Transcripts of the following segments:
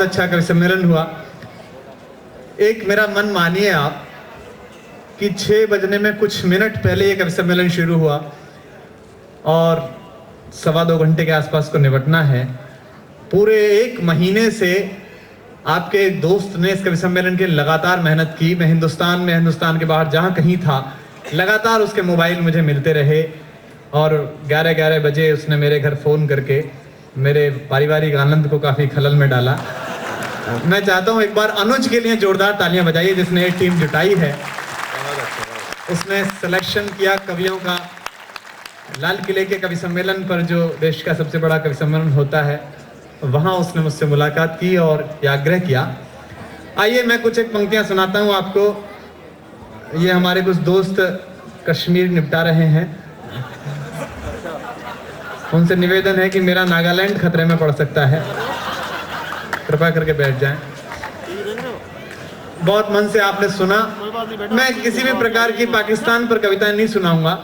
अच्छा कवि सम्मेलन हुआ। एक मेरा मन मानिए आप कि 6 बजने में कुछ मिनट पहले ये कवि सम्मेलन शुरू हुआ और 2.25 घंटे के आसपास को निपटना है। पूरे 1 महीने से आपके एक दोस्त ने इस कवि सम्मेलन के लगातार मेहनत की। मैं हिंदुस्तान में, हिंदुस्तान के बाहर जहाँ कहीं था, लगातार उसके मोबाइल मुझे मिलते रहे और 11-11 बजे उसने मेरे घर फ़ोन करके मेरे पारिवारिक आनंद को काफ़ी खलल में डाला। मैं चाहता हूँ एक बार अनुज के लिए जोरदार तालियां बजाइए, जिसने ये टीम जुटाई है। उसने सिलेक्शन किया कवियों का। लाल किले के कवि सम्मेलन पर, जो देश का सबसे बड़ा कवि सम्मेलन होता है, वहाँ उसने मुझसे मुलाकात की और ये आग्रह किया। आइए मैं कुछ एक पंक्तियाँ सुनाता हूँ आपको। ये हमारे कुछ दोस्त कश्मीर निपटा रहे हैं। उनसे निवेदन है कि मेरा नागालैंड खतरे में पड़ सकता है, कृपया करके बैठ जाएं। बहुत मन से आपने सुना। मैं किसी भी प्रकार की पाकिस्तान पर कविताएं नहीं सुनाऊंगा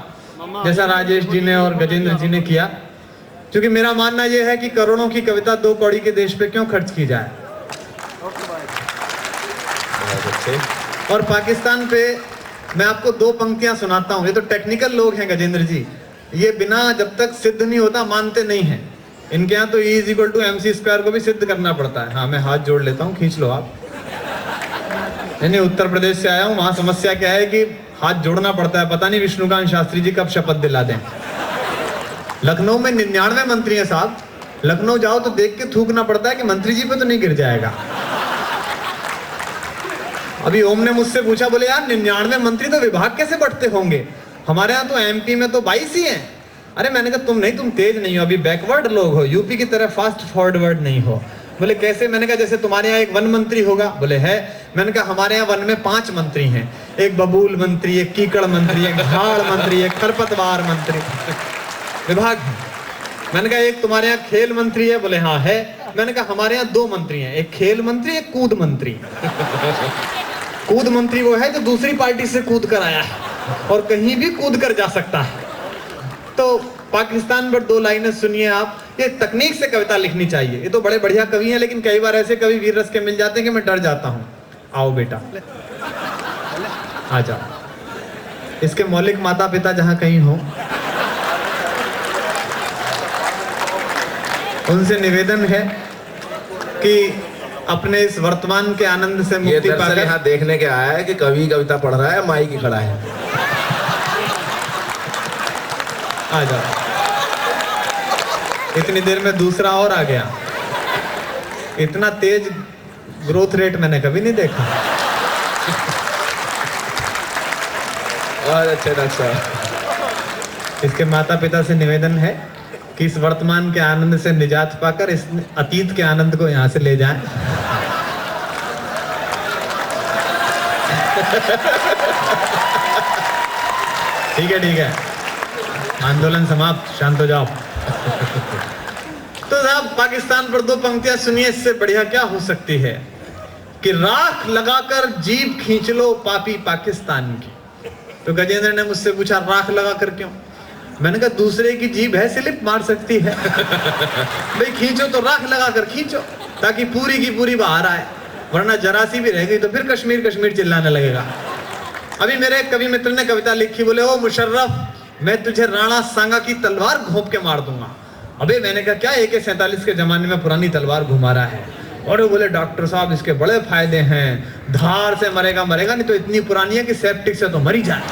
जैसा राजेश जी ने और गजेंद्र जी ने किया, क्योंकि मेरा मानना यह है कि करोड़ों की कविता 2 कौड़ी के देश पे क्यों खर्च की जाए। और पाकिस्तान पे मैं आपको 2 पंक्तियां सुनाता हूं। ये तो टेक्निकल लोग हैं गजेंद्र जी, ये बिना जब तक सिद्ध नहीं होता मानते नहीं हैं। इनके यहाँ तो E = MC² को भी सिद्ध करना पड़ता है। हाँ, मैं हाथ जोड़ लेता हूँ, खींच लो आप। नहीं, उत्तर प्रदेश से आया हूँ। वहाँ समस्या क्या है कि हाथ जोड़ना पड़ता है। पता नहीं विष्णुकांत शास्त्री जी कब शपथ दिला दें। लखनऊ में 99 मंत्री हैं साहब। लखनऊ जाओ तो देख के थूकना पड़ता है कि मंत्री जी पे तो नहीं गिर जाएगा। अभी ओम ने मुझसे पूछा, बोले यार 99 मंत्री तो विभाग कैसे बढ़ते होंगे? हमारे यहाँ तो MP में तो 22 ही हैं। अरे मैंने कहा तुम तेज नहीं हो, अभी बैकवर्ड लोग हो, यूपी की तरह फास्ट फॉरवर्ड नहीं हो। बोले कैसे? मैंने कहा जैसे तुम्हारे यहाँ एक वन मंत्री होगा। बोले है। मैंने कहा हमारे यहाँ वन में 5 मंत्री हैं। एक बबूल मंत्री, एक कीकड़ मंत्री, एक झाड़ मंत्री, एक खरपतवार मंत्री, विभाग है। मैंने कहा एक तुम्हारे यहाँ खेल मंत्री है? बोले हाँ है। मैंने कहा हमारे यहाँ 2 मंत्री हैं, एक खेल मंत्री, एक कूद मंत्री। कूद मंत्री वो है जो दूसरी पार्टी से कूद कर आया है और कहीं भी कूद कर जा सकता है। तो पाकिस्तान पर 2 लाइनें सुनिए आप। ये तकनीक से कविता लिखनी चाहिए। ये तो बड़े बढ़िया कवि हैं, लेकिन कई बार ऐसे कवि वीर रस के मिल जाते हैं कि मैं डर जाता हूं। आओ बेटा, आ जाओ। इसके मौलिक माता पिता जहां कहीं हो, उनसे निवेदन है कि अपने इस वर्तमान के आनंद से मुक्ति पाकर। यहाँ देखने के आया है कि कवि कविता पढ़ रहा है, माई की खड़ा है। आ जाओ। इतनी देर में दूसरा और आ गया। इतना तेज ग्रोथ रेट मैंने कभी नहीं देखा। और अच्छे डॉक्टर साहब। इसके माता पिता से निवेदन है कि इस वर्तमान के आनंद से निजात पाकर इस अतीत के आनंद को यहाँ से ले जाएं। ठीक है, आंदोलन समाप्त, शांत हो जाओ। तो साहब पाकिस्तान पर 2 पंक्तियां सुनिए, इससे बढ़िया क्या हो सकती है कि राख लगाकर जीभ खींच लो पापी पाकिस्तान की। तो गजेंद्र ने मुझसे पूछा राख लगाकर क्यों? मैंने कहा दूसरे की जीभ है, स्लिप मार सकती है। भाई खींचो तो राख लगाकर खींचो, ताकि पूरी की पूरी बाहर आए, वरना जरा सी भी रह गई तो फिर कश्मीर कश्मीर चिल्लाने लगेगा। अभी मेरे एक कवि मित्र ने कविता लिखी, बोले ओ मुशर्रफ, मैं तुझे राणा सांगा की तलवार घोंप के मार दूंगा। अबे मैंने कहा क्या AK-47 के जमाने में पुरानी तलवार घुमा रहा है? और वो बोले डॉक्टर साहब इसके बड़े फायदे हैं, धार से मरेगा, नहीं तो इतनी पुरानी है कि सेप्टिक से तो मर ही जाए।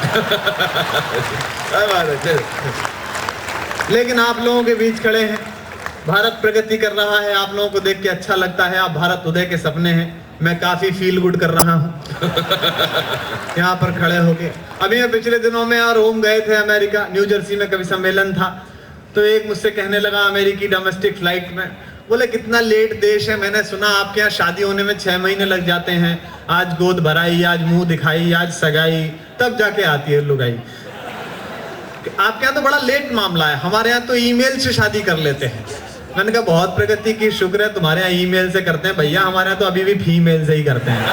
लेकिन आप लोगों के बीच खड़े हैं, भारत प्रगति कर रहा है, आप लोगों को देख के अच्छा लगता है, आप भारत उदय के सपने हैं। मैं काफी फील गुड कर रहा हूँ यहाँ पर खड़े होके। अभी मैं पिछले दिनों में और ओम गए थे अमेरिका, न्यू जर्सी में कवि सम्मेलन था। तो एक मुझसे कहने लगा अमेरिकी डोमेस्टिक फ्लाइट में, बोले कितना लेट देश है, मैंने सुना आपके यहाँ शादी होने में 6 महीने लग जाते हैं। आज गोद भराई, आज मुंह दिखाई, आज सगाई, तब जाके आती है लुगाई। आपके यहाँ तो बड़ा लेट मामला है, हमारे यहाँ तो ईमेल से शादी कर लेते हैं। मैंने कहा बहुत प्रगति की शुक्र है, तुम्हारे यहाँ ईमेल से करते हैं भैया, हमारे यहाँ तो अभी भी फीमेल से ही करते हैं।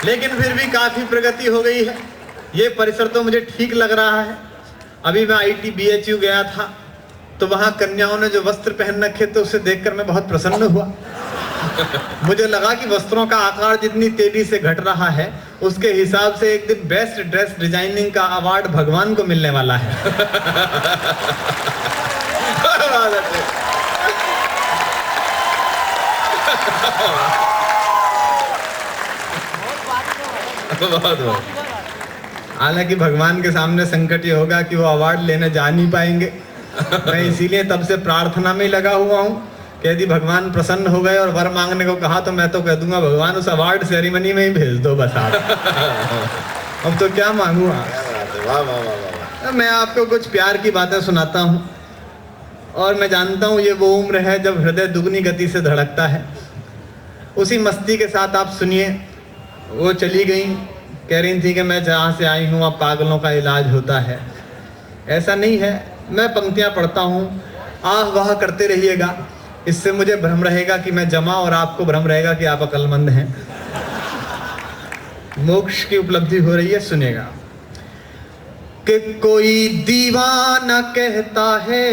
लेकिन फिर भी काफी प्रगति हो गई है। ये परिसर तो मुझे ठीक लग रहा है। अभी मैं IIT BHU गया था, तो वहां कन्याओं ने जो वस्त्र पहन रखे थे उसे देखकर मैं बहुत प्रसन्न हुआ। मुझे लगा कि वस्त्रों का आकार जितनी तेजी से घट रहा है उसके हिसाब से एक दिन बेस्ट ड्रेस डिजाइनिंग का अवार्ड भगवान को मिलने वाला है। हालांकि भगवान के सामने संकट ये होगा कि वो अवार्ड लेने जा नहीं पाएंगे। मैं इसीलिए तब से प्रार्थना में लगा हुआ हूँ कि यदि भगवान प्रसन्न हो गए और वर मांगने को कहा तो मैं तो कह दूंगा भगवान उस अवार्ड सेरेमनी में ही भेज दो बस आप। अब तो क्या मांगू आप। मैं आपको कुछ प्यार की बातें सुनाता हूँ और मैं जानता हूँ ये वो उम्र है जब हृदय दुगनी गति से धड़कता है। उसी मस्ती के साथ आप सुनिए। वो चली गई, कह रही थी कि मैं जहाँ से आई हूँ अब पागलों का इलाज होता है। ऐसा नहीं है, मैं पंक्तियाँ पढ़ता हूँ, आह वाह करते रहिएगा। इससे मुझे भ्रम रहेगा कि मैं जमा और आपको भ्रम रहेगा कि आप अक्लमंद हैं। मोक्ष की उपलब्धि हो रही है, सुनेगा। कि कोई दीवाना कहता है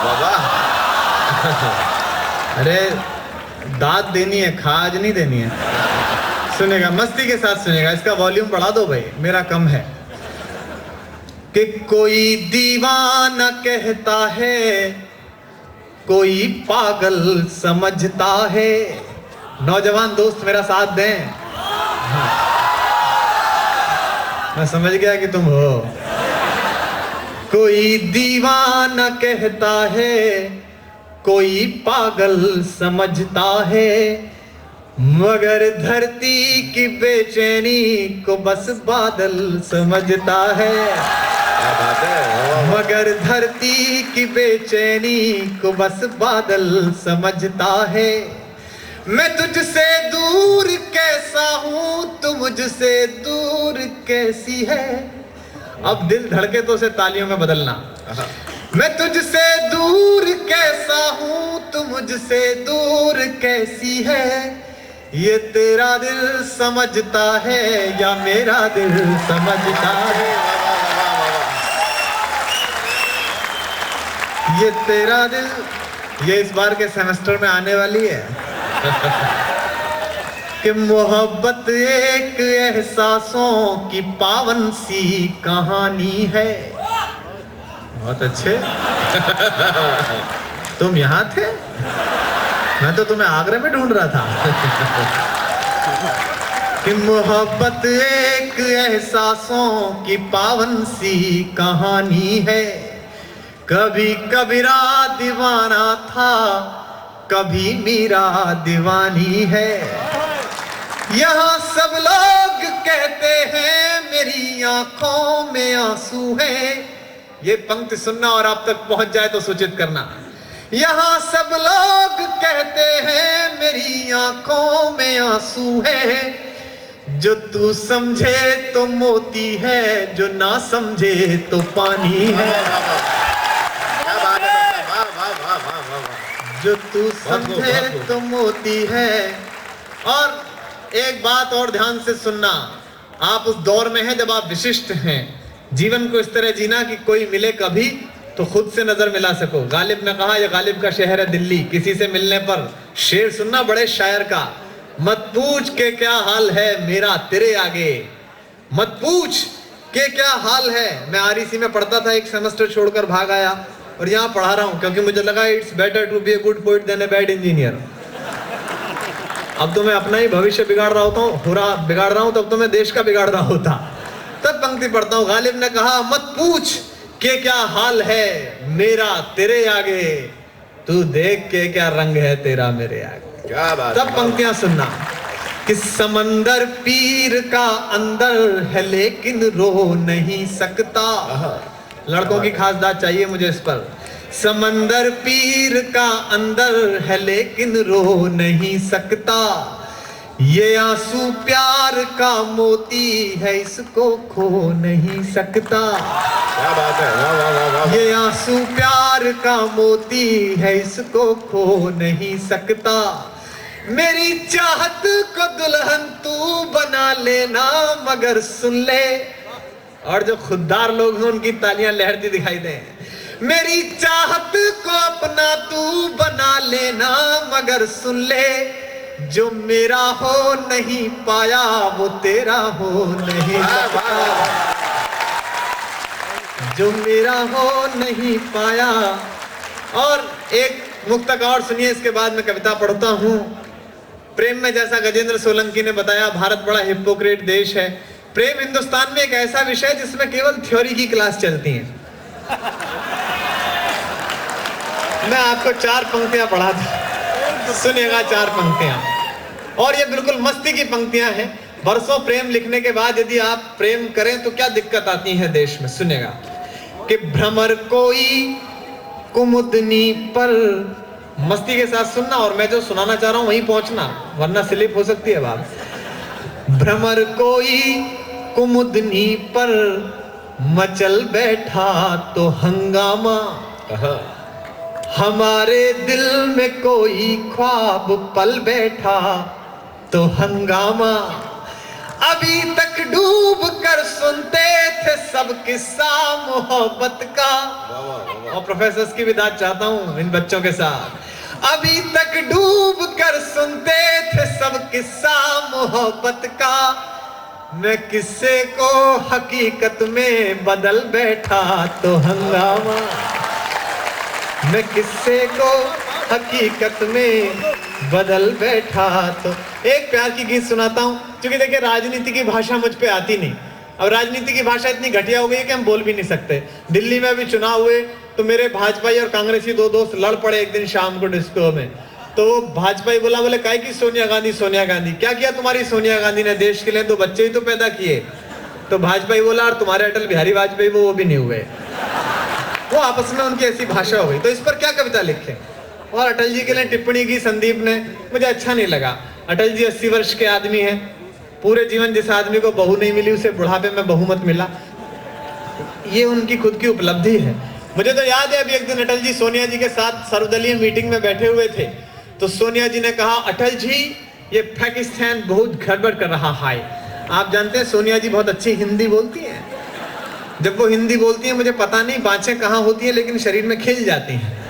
बाबा। अरे दाद देनी है, खाज नहीं देनी है। सुनेगा, मस्ती के साथ सुनेगा। इसका वॉल्यूम बढ़ा दो भाई, मेरा कम है। कि कोई दीवाना कहता है, कोई पागल समझता है। नौजवान दोस्त मेरा साथ दें। मैं समझ गया कि तुम हो। कोई दीवाना कहता है, कोई पागल समझता है, मगर धरती की बेचैनी को बस बादल समझता है। क्या बात है। मगर धरती की बेचैनी को बस बादल समझता है। मैं तुझसे दूर कैसा हूँ, तू मुझसे दूर कैसी है। अब दिल धड़के तो उसे तालियों में बदलना। मैं तुझसे दूर कैसा हूँ, तू मुझसे दूर कैसी है। ये तेरा दिल समझता है या मेरा दिल समझता है। ये तेरा दिल, ये इस बार के सेमेस्टर में आने वाली है। कि मोहब्बत एक एहसासों की पावन सी कहानी है। बहुत अच्छे। तुम यहाँ थे, मैं तो तुम्हें आगरा में ढूंढ रहा था। कि मोहब्बत एक एहसासों की पावन सी कहानी है। कभी कबीरा दीवाना था, कभी मीरा दीवानी है। यहाँ सब लोग कहते हैं मेरी आंखों में आंसू है। ये पंक्ति सुनना और आप तक पहुंच जाए तो सूचित करना। यहाँ सब लोग कहते हैं मेरी आंखों में आंसू है। जो तू समझे तो मोती है, जो ना समझे तो पानी है। जो तू समझे तो मोती है। और एक बात और ध्यान से सुनना, आप उस दौर में हैं जब आप विशिष्ट हैं। जीवन को इस तरह जीना कि कोई मिले कभी तो खुद से नजर मिला सको। गालिब ने कहा, यह गालिब का शहर है दिल्ली। किसी से मिलने पर शेर सुनना बड़े शायर का, मत पूछ के क्या हाल है मेरा तेरे आगे। मत पूछ के क्या हाल है। मैं आरईसी में पढ़ता था, एक सेमेस्टर छोड़कर भाग आया और यहाँ पढ़ा रहा हूँ क्योंकि मुझे लगा it's better to be a good poet than a bad engineer. अब तो मैं अपना ही भविष्य बिगाड़ रहा हूँ, तब तो मैं देश का बिगाड़ रहा होता। तब पंक्ति पढ़ता हूँ, गालिब ने कहा, मत पूछ के क्या हाल है मेरा तेरे आगे, तू देख के क्या रंग है तेरा मेरे आगे। क्या बात। तब पंक्तियां सुनना कि समंदर पीर का अंदर है लेकिन रो नहीं सकता। लड़कों की खास बात चाहिए मुझे इस पर। समंदर पीर का अंदर है लेकिन रो नहीं सकता। ये आंसू प्यार का मोती है, इसको खो नहीं सकता। क्या बात है। वाह वाह वाह वाह। ये आंसू प्यार का मोती है, इसको खो नहीं सकता। मेरी चाहत को दुल्हन तू बना लेना, मगर सुन ले और जो खुददार लोग हैं उनकी तालियां लहरती दिखाई दे। मेरी चाहत को अपना तू बना लेना, मगर सुन ले जो मेरा हो नहीं पाया वो तेरा हो नहीं सकता, जो मेरा हो नहीं पाया। और एक मुक्तक और सुनिए, इसके बाद मैं कविता पढ़ता हूं। प्रेम में जैसा गजेंद्र सोलंकी ने बताया, भारत बड़ा हिपोक्रेट देश है। प्रेम हिंदुस्तान में एक ऐसा विषय जिसमें केवल थ्योरी की क्लास चलती है। मैं आपको 4 पंक्तियां पढ़ा था, सुनिएगा 4 पंक्तियां, और ये बिल्कुल मस्ती की पंक्तियां हैं। बरसों प्रेम लिखने के बाद यदि आप प्रेम करें तो क्या दिक्कत आती है देश में। सुनिएगा कि भ्रमर कोई कुमुदनी पर, मस्ती के साथ सुनना और मैं जो सुनाना चाह रहा हूं वहीं पहुंचना, वरना स्लिप हो सकती है बात। भ्रमर कोई कुमुदनी पर मचल बैठा तो हंगामा, हमारे दिल में कोई ख्वाब पल बैठा तो हंगामा। अभी तक डूब कर सुनते थे सब किस्सा मोहब्बत का, और प्रोफेसर्स की भी दाद चाहता हूं इन बच्चों के साथ। अभी तक डूब कर सुनते थे सब किस्सा मोहब्बत का, मैं किस्से को हकीकत में बदल बैठा तो हंगामा, मैं किस्से को हकीकत में बदल बैठा तो। एक प्यार की गीत सुनाता हूं, क्योंकि देखिए राजनीति की भाषा मुझ पे आती नहीं। अब राजनीति की भाषा इतनी घटिया हो गई है कि हम बोल भी नहीं सकते। दिल्ली में भी चुनाव हुए तो मेरे भाजपाई और कांग्रेसी 2 दोस्त लड़ पड़े एक दिन शाम को डिस्को में। तो वो भाजपाई बोले काहे की सोनिया गांधी, सोनिया गांधी क्या किया तुम्हारी सोनिया गांधी ने देश के लिए, तो बच्चे ही तो पैदा किए। तो भाजपाई बोला और तुम्हारे अटल बिहारी वाजपेयी वो भी नहीं हुए। वो आपस में उनकी ऐसी भाषा हो गई। तो इस पर क्या कविता लिखे। और अटल जी के लिए टिप्पणी की संदीप ने, मुझे अच्छा नहीं लगा। अटल जी 80 वर्ष के आदमी हैं, पूरे जीवन जिस आदमी को बहू नहीं मिली उसे बुढ़ापे में बहुमत मिला, ये उनकी खुद की उपलब्धि है। मुझे तो याद है अभी एक दिन अटल जी सोनिया जी के साथ सर्वदलीय मीटिंग में बैठे हुए थे, तो सोनिया जी ने कहा अटल जी ये पाकिस्तान बहुत गड़बड़ कर रहा है। आप जानते हैं सोनिया जी बहुत अच्छी हिंदी बोलती हैं। जब वो हिंदी बोलती हैं मुझे पता नहीं बाँचें कहाँ होती है लेकिन शरीर में खिल जाती हैं।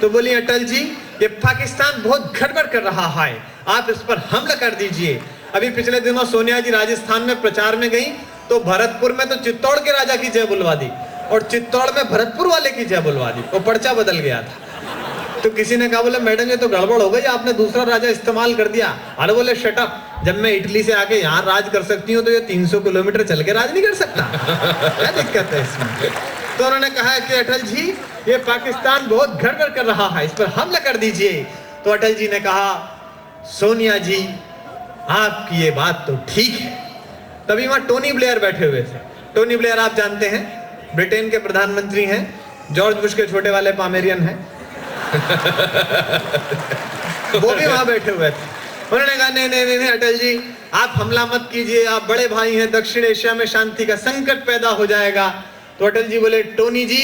तो बोली अटल जी ये पाकिस्तान बहुत गड़बड़ कर रहा है, आप इस पर हमला कर दीजिए। अभी पिछले दिनों सोनिया जी राजस्थान में प्रचार में गई तो भरतपुर में तो चित्तौड़ के राजा की जय बुलवा दी और चित्तौड़ में भरतपुर वाले की जय बुलवा दी। वो पर्चा बदल गया था। तो किसी ने कहा बोले मैडम ये तो गड़बड़ हो गई, आपने दूसरा राजा इस्तेमाल कर दिया। अरे बोले शट अप, जब मैं इटली से आके यहाँ राज कर सकती हूँ तो ये 300 किलोमीटर चल के राज नहीं कर सकता, क्या दिक्कत है इसमें। तो उन्होंने कहा कि अटल जी ये पाकिस्तान बहुत गड़बड़ कर रहा है, इस पर हमला कर दीजिए। तो अटल जी ने कहा सोनिया जी आपकी ये बात तो ठीक है। तभी वहां टोनी ब्लेयर बैठे हुए थे। टोनी ब्लेयर आप जानते हैं ब्रिटेन के प्रधानमंत्री हैं, जॉर्ज बुश के छोटे वाले पामेरियन हैं। वो भी वहां बैठे हुए थे। उन्होंने कहा नहीं नहीं नहीं अटल जी आप हमला मत कीजिए, आप बड़े भाई हैं, दक्षिण एशिया में शांति का संकट पैदा हो जाएगा। तो अटल जी बोले टोनी जी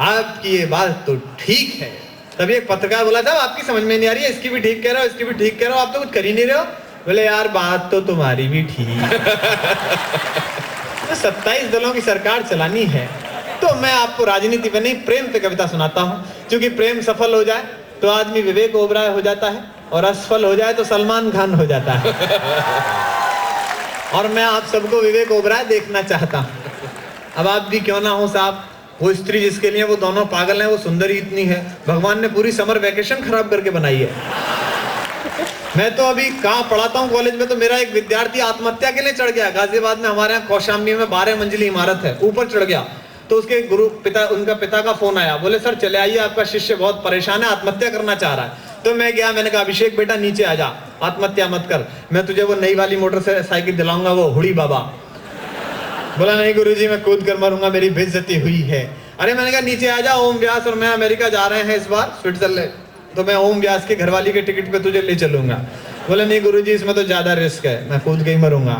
आपकी ये बात तो ठीक है। तभी एक पत्रकार बोला था आपकी समझ में नहीं आ रही है, इसकी भी ठीक कह रहे हो, इसकी भी ठीक कह रहे हो, आप तो कुछ कर ही नहीं रहे हो। बोले यार बात तो तुम्हारी भी ठीक। तो 27 दलों की सरकार चलानी है तो मैं आपको राजनीति पे नहीं प्रेम पे कविता सुनाता हूँ। क्योंकि प्रेम सफल हो जाए तो आदमी विवेक ओबराय हो जाता है और असफल हो जाए तो सलमान खान हो जाता है। और मैं आप सबको विवेक ओबराय देखना चाहता हूँ। अब आप भी क्यों ना हो साहब, वो स्त्री जिसके लिए वो दोनों पागल हैं वो सुंदरी इतनी है, भगवान ने पूरी समर वैकेशन खराब करके बनाई है। मैं तो अभी कहाँ पढ़ाता हूँ कॉलेज में, तो मेरा एक विद्यार्थी आत्महत्या के लिए चढ़ गया। गाजियाबाद में हमारे यहाँ कौशाम्बी में 12 मंजिली इमारत है, ऊपर चढ़ गया। तो उसके उनका पिता का फोन आया, बोले सर चले आइए आपका शिष्य बहुत परेशान है, आत्महत्या करना चाह रहा है। तो मैं गया, मैंने कहा अभिषेक बेटा नीचे आ जा, आत्महत्या मत कर, मैं तुझे वो नई वाली मोटरसाइकिल दिलाऊंगा, वो हुड़ी बाबा। बोला नहीं गुरुजी मैं कूद कर मरूंगा, मेरी बेइज्जती हुई है। अरे मैंने कहा नीचे आ जा, ओम व्यास और मैं अमेरिका जा रहे हैं इस बार स्विट्जरलैंड, तो मैं ओम व्यास के घरवाली के टिकट पे तुझे ले चलूंगा। बोले नहीं गुरुजी इसमें तो ज्यादा रिस्क है, मैं कूद के ही मरूंगा।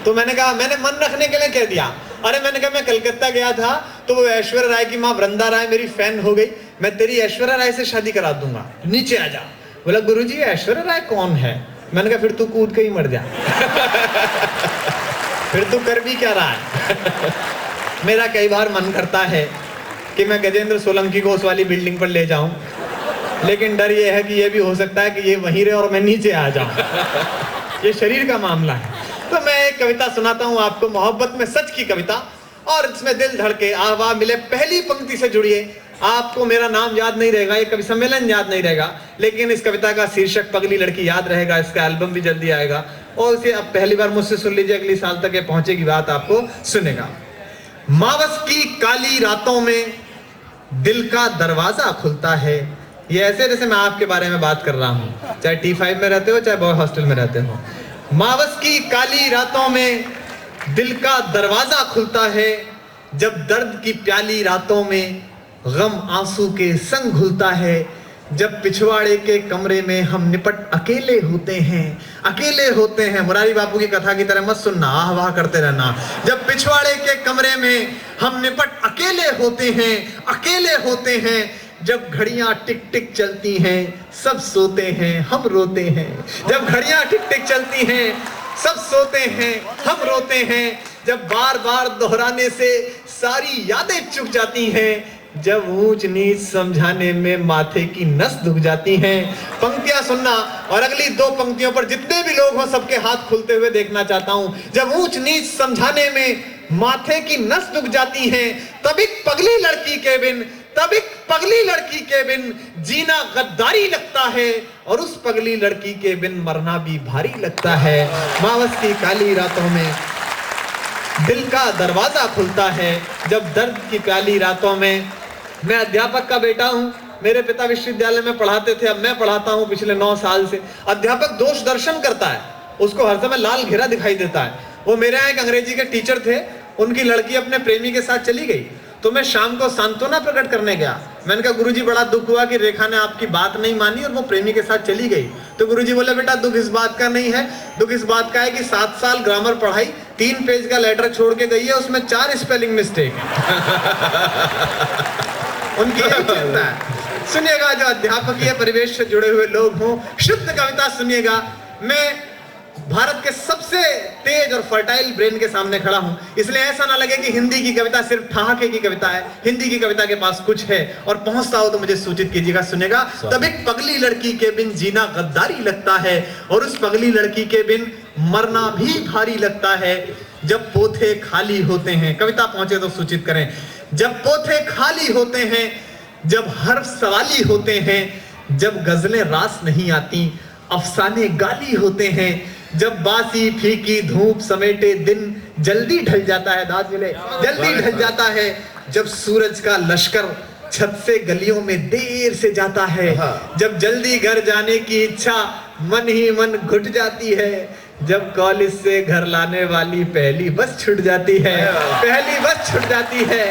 तो मैंने कहा मैंने मन रखने के लिए कह दिया। अरे मैंने कहा मैं कलकत्ता गया था तो वो ऐश्वर्या राय की माँ वृंदा राय मेरी फैन हो गई, मैं तेरी ऐश्वर्या राय से शादी करा दूंगा, नीचे आ जा। बोला गुरुजी ऐश्वर्या राय कौन है? मैंने कहा फिर तू कूद के ही मर जा। फिर तू कर भी क्या रहा है? मेरा कई बार मन करता है कि मैं गजेंद्र सोलंकी को उस वाली बिल्डिंग पर ले जाऊं, लेकिन डर ये है कि ये भी हो सकता है कि ये वहीं रहे और मैं नीचे आ जाऊं। ये शरीर का मामला है। तो मैं एक कविता सुनाता हूं आपको, मोहब्बत में सच की कविता, और इसमें दिल धड़के आवा मिले। पहली पंक्ति से जुड़िए। आपको मेरा नाम याद नहीं रहेगा, ये कवि सम्मेलन याद नहीं रहेगा, लेकिन इस कविता का शीर्षक पगली लड़की याद रहेगा। इसका एल्बम भी जल्दी आएगा और इसे अब पहली बार मुझसे सुन लीजिए, अगली साल तक ये पहुंचेगी बात, आपको सुनेगा। मावस की काली रातों में दिल का दरवाजा खुलता है। ये ऐसे जैसे मैं आपके बारे में बात कर रहा हूं, चाहे T5 में रहते हो चाहे बॉय हॉस्टल में रहते हो। मावस की काली रातों में दिल का दरवाजा खुलता है, जब दर्द की प्याली रातों में गम आंसू के संग घुलता है, जब पिछवाड़े के कमरे में हम निपट अकेले होते हैं, अकेले होते हैं। मुरारी बापू की कथा की तरह मत सुनना, आह वाह करते रहना। जब पिछवाड़े के कमरे में हम निपट अकेले होते हैं, अकेले होते हैं, जब घड़ियां टिक टिक चलती हैं, सब सोते हैं, हम रोते हैं। जब घड़ियां टिक टिक चलती हैं, सब सोते हैं, हम रोते हैं। जब बार बार दोहराने से सारी यादें चुक जाती हैं, जब ऊंच नीच समझाने में माथे की नस दुख जाती हैं। पंक्तियां सुनना, और अगली दो पंक्तियों पर जितने भी लोग हों सबके हाथ खुलते हुए देखना चाहता हूं। जब ऊंच नीच समझाने में माथे की नस दुख जाती हैं, तब एक पगली लड़की के बिन, तब एक पगली लड़की के बिन जीना गद्दारी लगता है, और उस पगली लड़की के बिन मरना भी भारी लगता है। मावस की काली रातों में दिल का दरवाजा खुलता है, जब दर्द की प्याली रातों में। मैं अध्यापक का बेटा हूं, मेरे पिता विश्वविद्यालय में पढ़ाते थे, अब मैं पढ़ाता हूं पिछले 9 साल से। अध्यापक दोष दर्शन करता है, उसको हर समय लाल घेरा दिखाई देता है। वो मेरे यहाँ एक अंग्रेजी के टीचर थे, उनकी लड़की अपने प्रेमी के साथ चली गई, तो मैं शाम को सांत्वना प्रकट करने गया। मैंने कहा गुरुजी बड़ा दुख हुआ कि रेखा ने आपकी बात नहीं मानी और वो प्रेमी के साथ चली गई। तो गुरुजी बोले बेटा दुख इस बात का नहीं है, दुख इस बात का है कि 7 साल ग्रामर पढ़ाई, 3 पेज का लेटर छोड़ के गई है, उसमें 4 स्पेलिंग मिस्टेक है। उनकी यही चिंता है। सुनिएगा, जो अध्यापकीय परिवेश से जुड़े हुए लोग हों, शुद्ध कविता सुनिएगा। मैं भारत के सबसे तेज और फर्टाइल ब्रेन के सामने खड़ा हूं, इसलिए ऐसा ना लगे कि हिंदी की कविता सिर्फ ठहाके की कविता है। हिंदी की कविता के पास कुछ है, और पहुंचता हो तो मुझे सूचित कीजिएगा। सुनेगा, तब एक पगली लड़की के बिन जीना गद्दारी लगता है, और उस पगली लड़की के बिन मरना भी भारी लगता है। जब पोथे खाली होते हैं, कविता पहुंचे तो सूचित करें। जब पोथे खाली होते हैं, जब हर्फ सवाली होते हैं, जब गजलें रास नहीं आती, अफसाने गाली होते हैं, जब बासी फीकी धूप समेटे दिन जल्दी ढल जाता है, दाद मिले, जल्दी ढल जाता है, जब सूरज का लश्कर छत से गलियों में देर से जाता है, जब जल्दी घर जाने की इच्छा मन ही मन घुट जाती है, जब कॉलेज से घर लाने वाली पहली बस छूट जाती है, पहली बस छूट जाती है,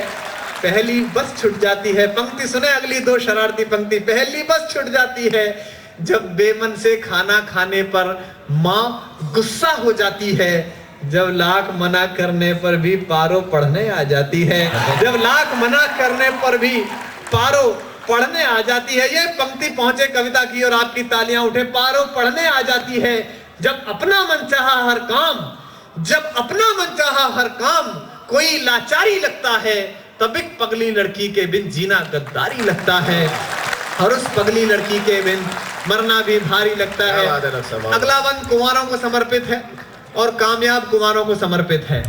पहली बस छूट जाती है। पंक्ति सुने, अगली 2 शरारती पंक्ति। पहली बस छूट जाती है, जब बेमन से खाना खाने पर माँ गुस्सा हो जाती है, जब लाख मना करने पर भी पारो पढ़ने आ जाती है, जब लाख मना करने पर भी पारो पढ़ने आ जाती है। ये पंक्ति पहुंचे कविता की और आपकी तालियां उठे। पारो पढ़ने आ जाती है, जब अपना मन चाहा हर काम, जब अपना मन चाहा हर काम कोई लाचारी लगता है, तब एक पगली लड़की के बिन जीना गद्दारी लगता है, और उस पगली लड़की के बिन मरना भी भारी लगता है। अगला वन कुंवारों को समर्पित है और कामयाब कुंवारों को समर्पित है।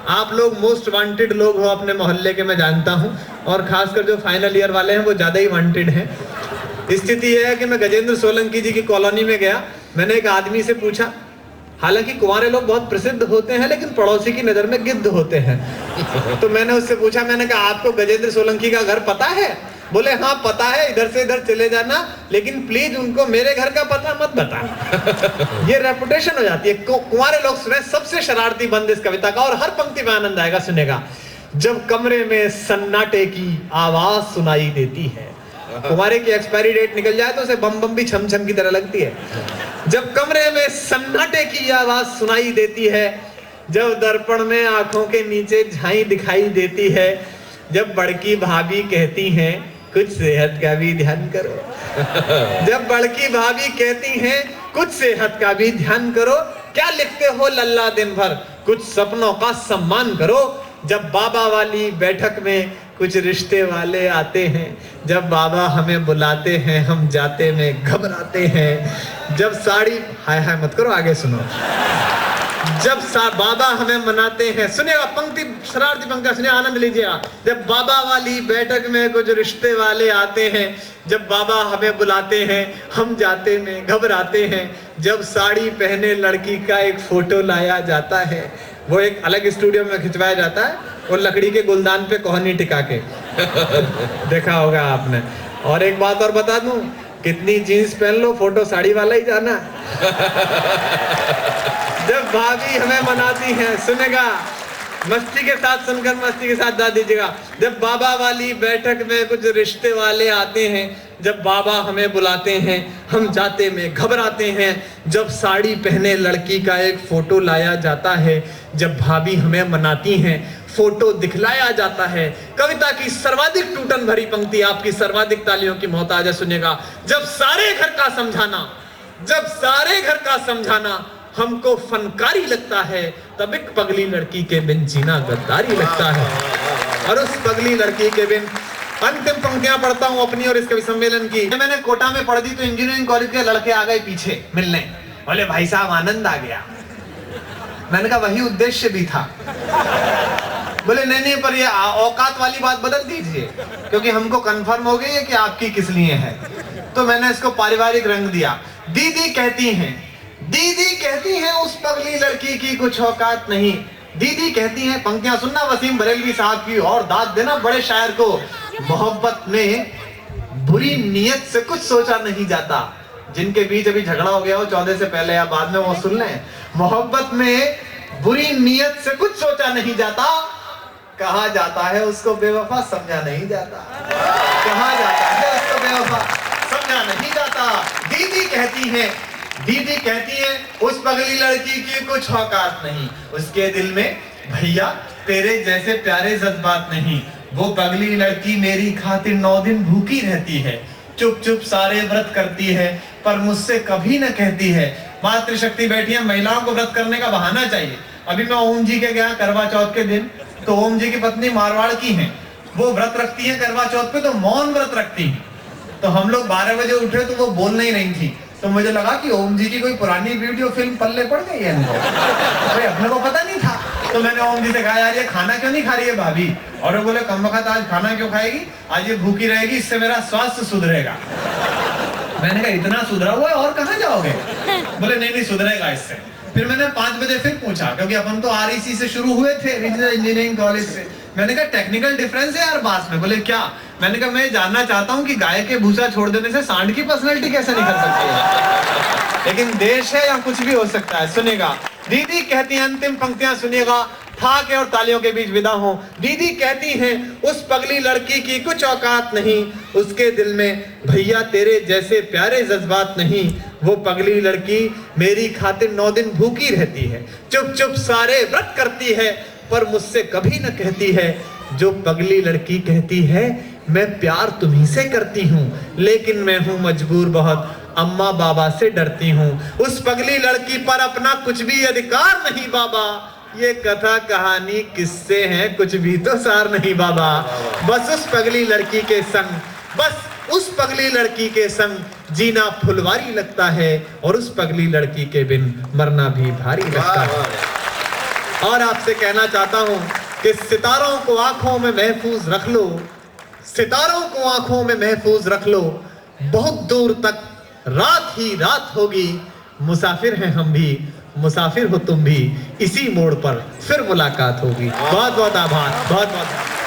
आप लोग मोस्ट वांटेड लोग हो अपने मोहल्ले के, मैं जानता हूं, और खासकर जो फाइनल ईयर वाले हैं वो ज्यादा ही वांटेड हैं। स्थिति यह है कि मैं गजेंद्र सोलंकी जी की कॉलोनी में गया, मैंने एक आदमी से पूछा, हालांकि कुंवारे लोग बहुत प्रसिद्ध होते हैं लेकिन पड़ोसी की नजर में गिद्ध होते हैं। तो मैंने उससे पूछा, मैंने कहा आपको गजेंद्र सोलंकी का घर पता है? बोले हाँ पता है, इधर से इधर चले जाना, लेकिन प्लीज उनको मेरे घर का पता मत बता। ये रेपुटेशन हो जाती है। कुंवारे लोग सुने सबसे शरारती बंद इस कविता का, और हर पंक्ति में आनंद आएगा। सुनेगा, जब कमरे में सन्नाटे की आवाज सुनाई देती है। कुंवारे की एक्सपायरी डेट निकल जाए तो उसे बम बम भी छम छम की तरह लगती है। जब कमरे में सन्नाटे की आवाज सुनाई देती है, जब दर्पण में आंखों के नीचे झाई दिखाई देती है, जब बड़की भाभी कहती हैं कुछ सेहत का भी ध्यान करो, जब बड़की भाभी कहती हैं कुछ सेहत का भी ध्यान करो, क्या लिखते हो लल्ला दिन भर, कुछ सपनों का सम्मान करो। जब बाबा वाली बैठक में कुछ रिश्ते वाले आते हैं, जब बाबा हमें बुलाते हैं हम जाते में घबराते हैं। जब साड़ी, हाय हाय मत करो, आगे सुनो। जब बाबा हमें मनाते हैं, सुनिएगा पंक्ति, शरारती पंक्ति सुनिए, आनंद लीजिएगा। जब बाबा वाली बैठक में कुछ रिश्ते वाले आते हैं, जब बाबा हमें बुलाते हैं हम जाते में घबराते हैं। जब साड़ी पहने लड़की का एक फोटो लाया जाता है, वो एक अलग स्टूडियो में खिंचवाया जाता है, वो लकड़ी के गुलदान पे कोहनी टिका के देखा होगा आपने। और एक बात और बता दूं, कितनी जीन्स पहन लो, फोटो साड़ी वाला ही जाना। जब भाभी हमें मनाती हैं, सुनेगा, मस्ती के साथ सुनकर मस्ती के साथ दा दीजिएगा। जब बाबा वाली बैठक में कुछ रिश्ते वाले आते हैं, जब बाबा हमें बुलाते हैं हम जाते में घबराते हैं। जब साड़ी पहने लड़की का एक फोटो लाया जाता है, जब भाभी हमें मनाती हैं फोटो दिखलाया जाता है। कविता की सर्वाधिक टूटन भरी पंक्ति, आपकी सर्वाधिक तालियों की मोहताज है, सुनिएगा। जब सारे घर का समझाना, जब सारे घर का समझाना हमको फनकारी लगता है, तब एक पगली लड़की के बिन जीना गद्दारी लगता है। और उस पगली लड़की के बिन अंतिम पंक्तियां पढ़ता हूं अपनी और इस कवि सम्मेलन की। मैंने कोटा में पढ़ दी तो इंजीनियरिंग कॉलेज के लड़के आ गए पीछे मिलने, बोले भाई साहब आनंद आ गया। मैंने कहा वही उद्देश्य भी था। बोले नहीं नहीं, पर ये औकात वाली बात बदल दीजिए, क्योंकि हमको कंफर्म हो गई है कि आपकी किस लिए है। तो मैंने इसको पारिवारिक रंग दिया। दीदी कहती हैं, दीदी कहती हैं उस पगली लड़की की कुछ औकात नहीं। दीदी कहती हैं, पंक्तियां सुनना वसीम बरेलवी साहब की और दाद देना बड़े शायर को। मोहब्बत में बुरी नीयत से कुछ सोचा नहीं जाता। जिनके बीच अभी झगड़ा हो गया हो 14 से पहले या बाद में, वो सुन लें। मोहब्बत में बुरी नीयत से कुछ सोचा नहीं जाता, कहा जाता है उसको बेवफा समझा नहीं जाता। कहा जाता है उसको बेवफा समझा नहीं जाता। दीदी कहती है, दीदी कहती है उस पगली लड़की की कुछ औकात नहीं, उसके दिल में भैया तेरे जैसे प्यारे जज्बात नहीं। वो पगली लड़की मेरी खातिर 9 दिन भूखी रहती है, चुप चुप सारे व्रत करती है, पर मुझसे कभी न कहती है। मातृशक्ति बैठी है, महिलाओं को व्रत करने का बहाना चाहिए। अभी मैं ओम जी के गया करवा चौथ के दिन, तो ओम जी की पत्नी मारवाड़ की हैं, वो व्रत रखती है करवा चौथ पे, तो मौन व्रत रखती है। तो हम लोग 12 बजे उठे तो वो बोल नहीं रही थी, तो मुझे लगा कि ओम जी की कोई पुरानी वीडियो फिल्म पल्ले पड़ गई है इनको, भाई अपने को पता नहीं था। तो मैंने ओम जी से कहा यार ये खाना क्यों नहीं खा रही है भाभी, और वो बोले कम वक्त आज खाना क्यों खाएगी, आज ये भूखी रहेगी, इससे मेरा स्वास्थ्य सुधरेगा। मैंने कहा इतना सुधरा हुआ है और कहाँ जाओगे, बोले नहीं नहीं सुधरेगा इससे। फिर मैंने 5 बजे फिर पूछा, क्योंकि अपन तो REC से शुरू हुए थे, रीजनल इंजीनियरिंग कॉलेज से। मैंने कहा टेक्निकल डिफरेंस है यार बात में, बोले क्या। मैंने कहा मैं जानना चाहता हूँ कि गाय के भूसा छोड़ देने से सांड की पर्सनैलिटी कैसे निकल सकती है। लेकिन देश है या कुछ भी हो सकता है। सुनेगा, दीदी कहती है, अंतिम पंक्तियां सुनिएगा, ठाके और तालियों के बीच विदा हो। दीदी कहती हैं उस पगली लड़की की कुछ औकात नहीं, उसके दिल में भैया तेरे जैसे प्यारे जज्बात नहीं। वो पगली लड़की मेरी खातिर 9 दिन भूखी रहती है, चुप चुप सारे व्रत करती है, पर मुझसे कभी न कहती है। जो पगली लड़की कहती है मैं प्यार तुम्ही से करती हूँ, लेकिन मैं हूँ मजबूर बहुत, अम्मा बाबा से डरती हूँ। उस पगली लड़की पर अपना कुछ भी अधिकार नहीं बाबा, ये कथा कहानी किससे है कुछ भी तो सार नहीं बाबा। बस उस पगली लड़की के संग, बस उस पगली लड़की के संग जीना फुलवारी लगता है, और उस पगली लड़की के बिन मरना भी भारी लगता है। और आपसे कहना चाहता हूँ कि सितारों को आंखों में महफूज रख लो, सितारों को आंखों में महफूज रख लो, बहुत दूर तक रात ही रात होगी। मुसाफिर हैं हम भी, मुसाफिर हो तुम भी, इसी मोड़ पर फिर मुलाकात होगी। बहुत बहुत आभार, बहुत बहुत।